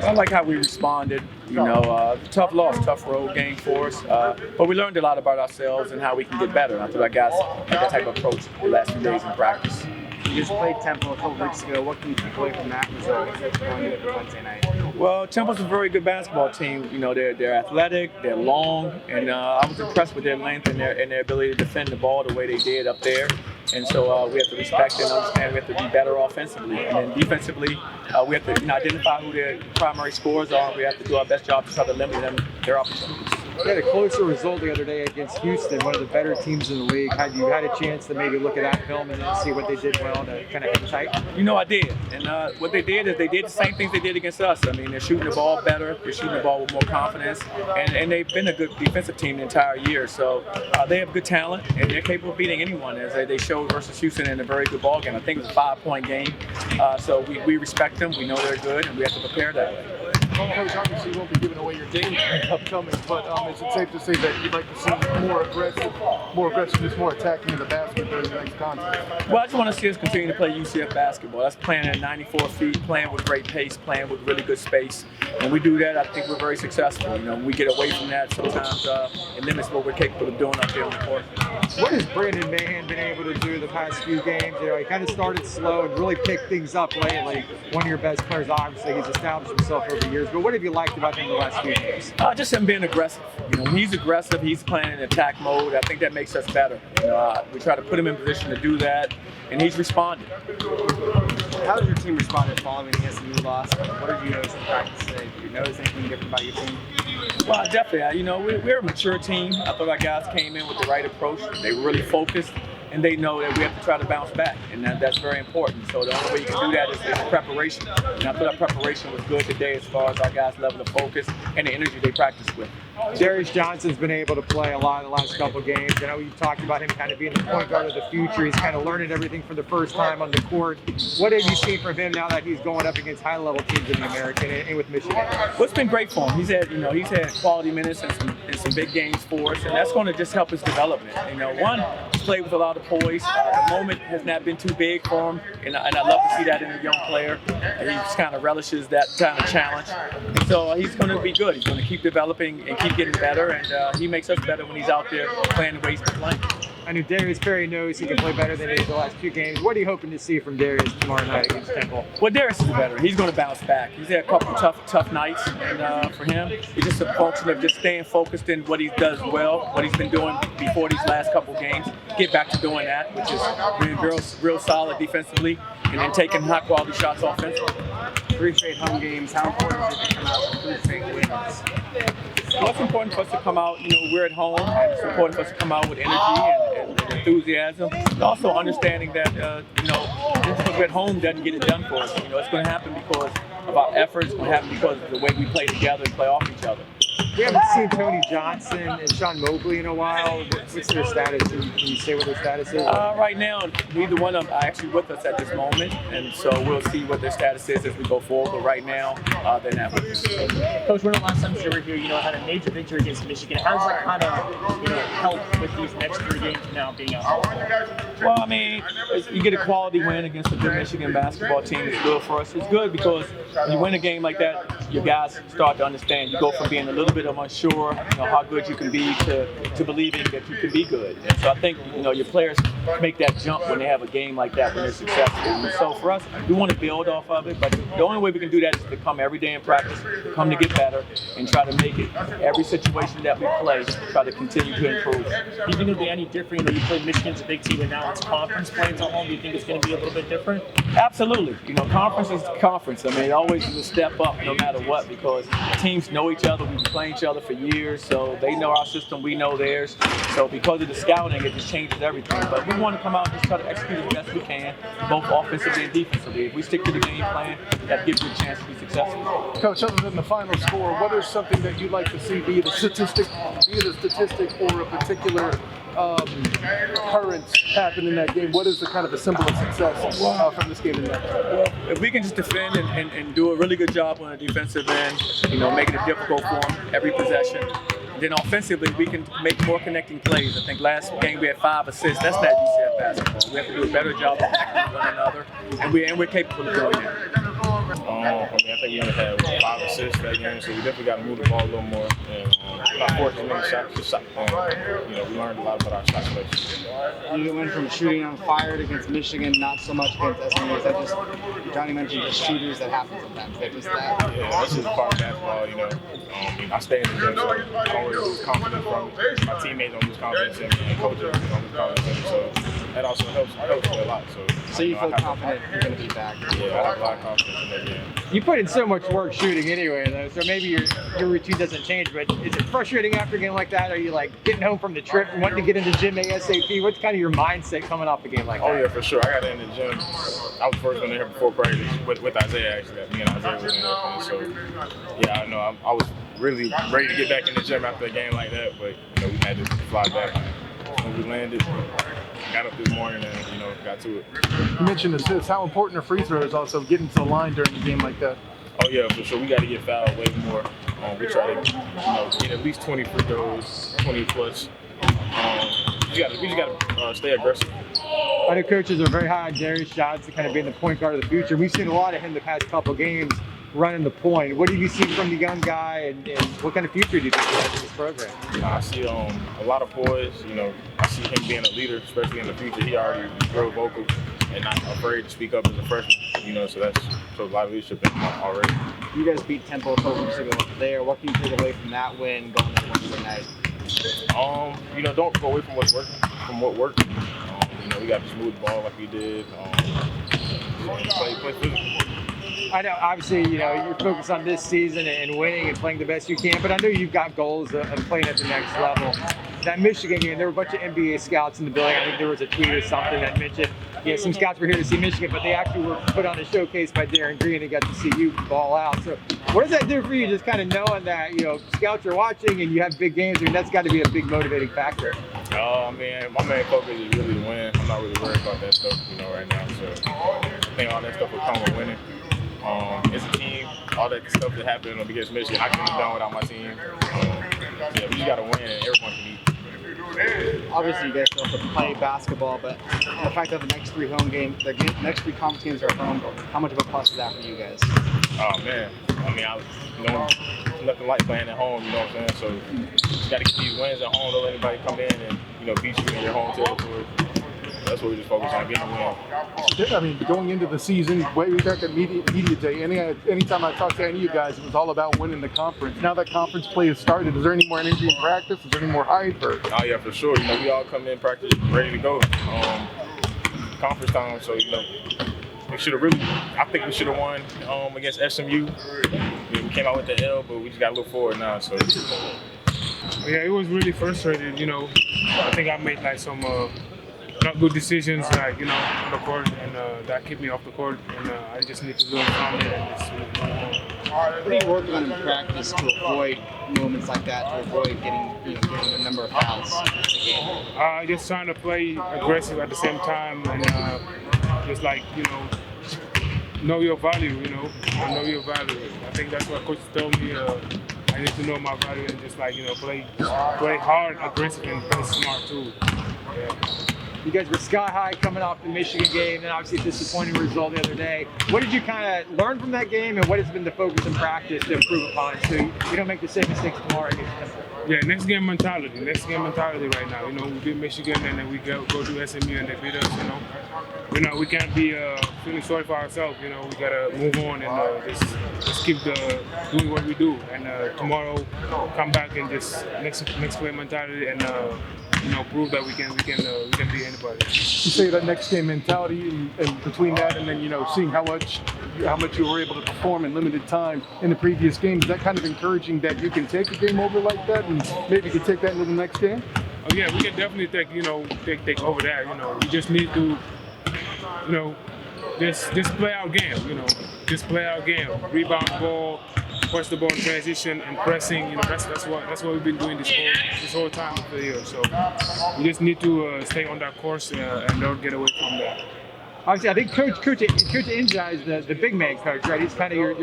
I like how we responded. Tough loss, tough road game for us. But we learned a lot about ourselves and how we can get better. And I thought our guys had that type of approach the last few days in practice. You just played Temple a couple weeks ago. What can you take away from that result going into Wednesday night? Well, Temple's a very good basketball team. They're athletic, they're long, and I was impressed with their length and their ability to defend the ball the way they did up there. And so we have to respect and understand we have to be better offensively. And then defensively, we have to identify who their primary scorers are. We have to do our best job to try to limit their opportunities. You had a closer result the other day against Houston, one of the better teams in the league. Had you had a chance to maybe look at that film and see what they did well to kind of hit tight? I did. And what they did is they did the same things they did against us. I mean, they're shooting the ball better. They're shooting the ball with more confidence. And they've been a good defensive team the entire year. So they have good talent, and they're capable of beating anyone, as they showed versus Houston in a very good ball game. I think it was a 5-point game. So we respect them. We know they're good, and we have to prepare that way. Coach, obviously you won't be giving away your game upcoming, but is it safe to say that you'd like to see more aggressiveness, more attacking in the basket during the next contest? Well, I just want to see us continue to play UCF basketball. That's playing at 94 feet, playing with great pace, playing with really good space. When we do that, I think we're very successful. When we get away from that, sometimes it limits what we're capable of doing up there on the court. What has Brandon Mahan been able to do the past few games? He kind of started slow and really picked things up lately. One of your best players, obviously, he's established himself over years. But what have you liked about him the last few games? Just him being aggressive. When he's aggressive, he's playing in attack mode. I think that makes us better. We try to put him in position to do that, and he's responding. How did your team respond following the SMU loss? What did you notice in practice today? Did you notice anything different about your team? Well, definitely. We're a mature team. I thought our guys came in with the right approach. They were really focused, and they know that we have to try to bounce back, and that's very important. So the only way you can do that is preparation. And I thought our preparation was good today as far as our guys' level of focus and the energy they practice with. Darius Johnson's been able to play a lot in the last couple of games. I know you've talked about him kind of being the point guard of the future. He's kind of learning everything for the first time on the court. What have you seen from him now that he's going up against high-level teams in the American and with Michigan? Well, it's been great for him. He's had quality minutes and some big games for us, and that's going to just help his development. One, he's played with a lot of poise. The moment has not been too big for him, and I love to see that in a young player. He just kind of relishes that kind of challenge. And so he's going to be good. He's going to keep developing and keep getting better, and he makes us better when he's out there playing the way he's been playing. I know Darius Perry knows he can play better than he did the last few games. What are you hoping to see from Darius tomorrow night against Temple? Well, Darius is better. He's going to bounce back. He's had a couple tough nights, and for him, it's just a function of just staying focused in what he does well, what he's been doing before these last couple games. Get back to doing that, which is being real solid defensively, and then taking high-quality shots offensively. 3 straight home games. How important is it to come out with 3 straight wins? Well, it's important for us to come out, we're at home, and it's important for us to come out with energy and enthusiasm. And also understanding that, just because we're at home doesn't get it done for us. It's going to happen because of our efforts. It's going to happen because of the way we play together and play off each other. We haven't seen Tony Johnson and Sean Mobley in a while. What's their status? Can you say what their status is? Right now, neither one of them are actually with us at this moment, and so we'll see what their status is as we go forward. But right now, they're not with us. Coach, when the last time you were here, had a major victory against Michigan. How does that kind of, help with these next 3 games now being out? Well, you get a quality win against a good Michigan basketball team. It's good for us. It's good because when you win a game like that, your guys start to understand. You go from being a little bit unsure, how good you can be to believing that you can be good. And so I think, your players make that jump when they have a game like that, when they're successful. And so for us, we want to build off of it, but the only way we can do that is to come every day in practice, come to get better, and try to make it every situation that we play, try to continue to improve. Do you think it'll be any different? You played Michigan's a big team, and now it's conference play at home. Do you think it's going to be a little bit different? Absolutely. Conference is conference. It always is a step up no matter what, because teams know each other. We've been playing each other for years, so they know our system, we know theirs. So because of the scouting, it just changes everything. But we want to come out and just try to execute as best we can, both offensively and defensively. If we stick to the game plan, that gives you a chance to be successful. Coach, other than the final score, what is something that you'd like to see be the statistic or a particular occurrence happen in that game? What is the kind of a symbol of success from this game tonight? Well, if we can just defend and do a really good job on the defensive end, making it difficult for them every possession. And then offensively, we can make more connecting plays. I think last game we had 5 assists. That's not UCF basketball. We have to do a better job of connecting with one another, and we're capable of doing that. I think we only had 5 assists that game, so we definitely got to move the ball a little more. And not force as many shots. We learned a lot about our shot selection. You went from shooting on fire against Michigan, not so much against SMU. Is that just, Johnny mentioned just shooters that happen sometimes? That just that? Yeah, that's just part of basketball, I stay in the gym, so I don't really lose confidence from it. My teammates don't lose confidence in me, and coaches don't lose confidence in me, so that also helps me a lot. So you feel confident you're going to be back? Yeah, I have a lot of confidence in that game. You put in so much work shooting anyway, though, so maybe your routine doesn't change, but is it frustrating after a game like that? Are you like getting home from the trip and wanting to get into the gym ASAP? What's kind of your mindset coming off a game like that? Oh yeah, for sure. I got in the gym. I was the first one in here before practice with Isaiah, actually. Me and Isaiah was in there. And so, yeah, I know. I was really ready to get back in the gym after a game like that, but we had to fly back. When we landed, got up this morning and got to it. You mentioned assists. How important are free throws also getting to the line during a game like that? Oh yeah, for sure. We got to get fouled way more. We try to get at least 20 free throws, 20 plus. We just got to stay aggressive. I know coaches are very high on Darius Johnson kind of being the point guard of the future. We've seen a lot of him the past couple games running the point. What do you see from the young guy, and what kind of future do you think he has in this program? I see a lot of boys. I see him being a leader, especially in the future. He already real vocal and not afraid to speak up as a freshman. So that's a lot of leadership in him already. You guys beat Temple a couple weeks ago there. What can you take away from that win going into Wednesday night? Don't go away from what's working. From what worked. We got to smooth the ball like we did. Play physical. I know, obviously, you're focused on this season and winning and playing the best you can, but I know you've got goals of playing at the next level. That Michigan game, there were a bunch of NBA scouts in the building. I think there was a tweet or something that mentioned, some scouts were here to see Michigan, but they actually were put on a showcase by Darin Green and got to see you ball out. So what does that do for you, just kind of knowing that, scouts are watching and you have big games? I mean, that's got to be a big motivating factor. Oh, man, my main focus is really to win. I'm not really worried about that stuff, right now. So I think all that stuff will come with winning. As a team, all that stuff that happened against Michigan, I couldn't have done without my team. We just got to win and everyone can eat. Obviously, you guys still have to play basketball, but the fact that the next 3 home games, next 3 conference games are at home, how much of a plus is that for you guys? Oh, man. Nothing like playing at home, you know what I'm saying? So you got to get these wins at home. Don't let anybody come in and, beat you in your home territory. That's what we just focus on, getting a win. Going into the season, way back at media day, anytime I talked to any of you guys, it was all about winning the conference. Now that conference play has started, is there any more energy in practice? Is there any more hype? Oh yeah, for sure. We all come in practice ready to go. Conference time, so we should have I think we should have won against SMU. We came out with the L, but we just got to look forward now. So. Yeah, it was really frustrating. I think I made some not good decisions, on the court, and that kept me off the court. And I just need to learn from it and just move on. What are you working on in practice to avoid moments like that, to avoid getting a number of fouls in the game? Just trying to play aggressive at the same time, and just know your value. Know your value. I think that's what coach told me. I need to know my value and just play hard, aggressive, and play smart too. Yeah. You guys were sky high coming off the Michigan game, and obviously a disappointing result the other day. What did you kind of learn from that game, and what has been the focus in practice to improve upon it so you don't make the same mistakes tomorrow against Temple? Yeah, next game mentality right now. We beat Michigan and then we go to SMU and they beat us. We can't be feeling sorry for ourselves. We gotta move on and just keep doing what we do. And tomorrow, come back and just next play mentality and prove that we can beat anybody. You say that next game mentality, and between that and then seeing how much you were able to perform in limited time in the previous games, is that kind of encouraging that you can take a game over like that and maybe you can take that into the next game? Oh yeah, we can definitely take over that. We just need to just play our game. Just play our game. Rebound ball, push the ball in transition, and pressing. That's what we've been doing this whole time of the year. So we just need to stay on that course and don't get away from that. Obviously, I think Coach Inja is the big man coach, right? He's kind of your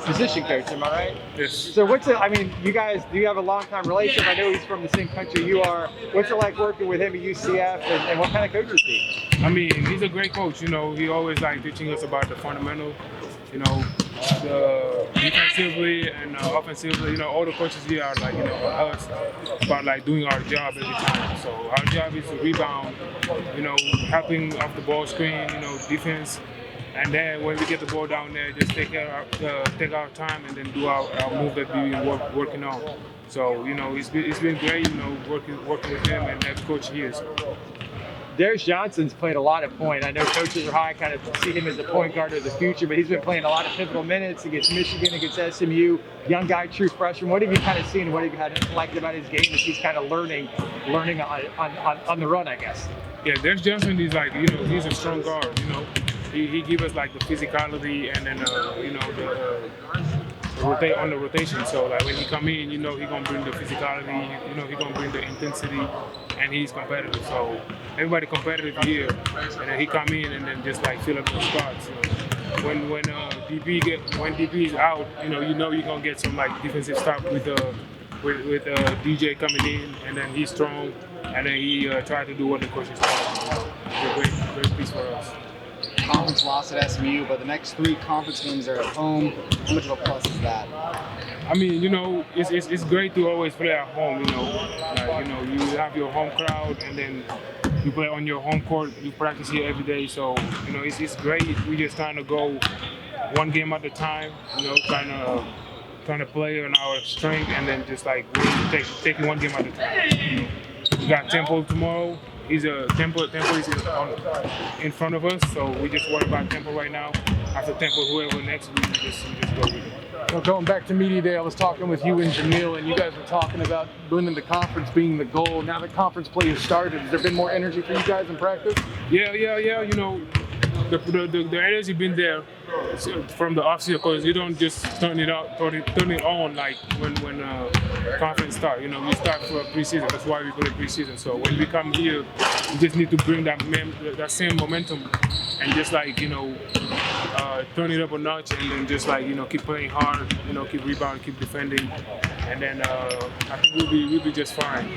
position coach, am I right? Yes. So you guys, do you have a long-time relationship? I know he's from the same country you are. What's it like working with him at UCF, and what kind of coach is he? He's a great coach. He always teaching us about the fundamentals. defensively and offensively, all the coaches here are like, us about like doing our job every time. So our job is to rebound, helping off the ball screen, defense. And then when we get the ball down there, just take our time and then do our move that we've been working on. So, it's been great, working with him and that coach here. So. Darius Johnson's played a lot of point. I know coaches are high, kind of see him as the point guard of the future, but he's been playing a lot of pivotal minutes against Michigan, against SMU. Young guy, true freshman. What have you kind of seen? What have you liked about his game as he's kind of learning on the run, I guess? Yeah, Darius Johnson is like, he's a strong guard. He gives us like the physicality and then rotate on the rotation. So like when he come in, he gonna bring the physicality, he gonna bring the intensity, and he's competitive. So everybody competitive here, and then he come in and then just like fill up those spots. When DB is out, you're gonna get some like defensive stuff with DJ coming in, and then he's strong, and then he try to do what the coach is telling him. It's a great piece for us. Conference loss at SMU, but the next 3 conference games are at home. How much of a plus is that? I mean, it's great to always play at home. You have your home crowd, and then you play on your home court. You practice here every day, so it's great. We just trying to go one game at a time. Trying to play on our strength, and then just like taking one game at a time. We got Temple tomorrow. Temple is in front of us, so we just worry about Temple right now. After Temple, whoever next, we just go with it. Well, going back to Media Day, I was talking with you and Jamil, and you guys were talking about winning the conference being the goal. Now that conference play has started, has there been more energy for you guys in practice? Yeah. The energy been there from the offseason, because you don't just turn it on like when conference start. We start for a preseason. That's why we play preseason. So when we come here, we just need to bring that same momentum and just like turn it up a notch, and then just like keep playing hard, keep rebounding, keep defending, and then I think we'll be just fine.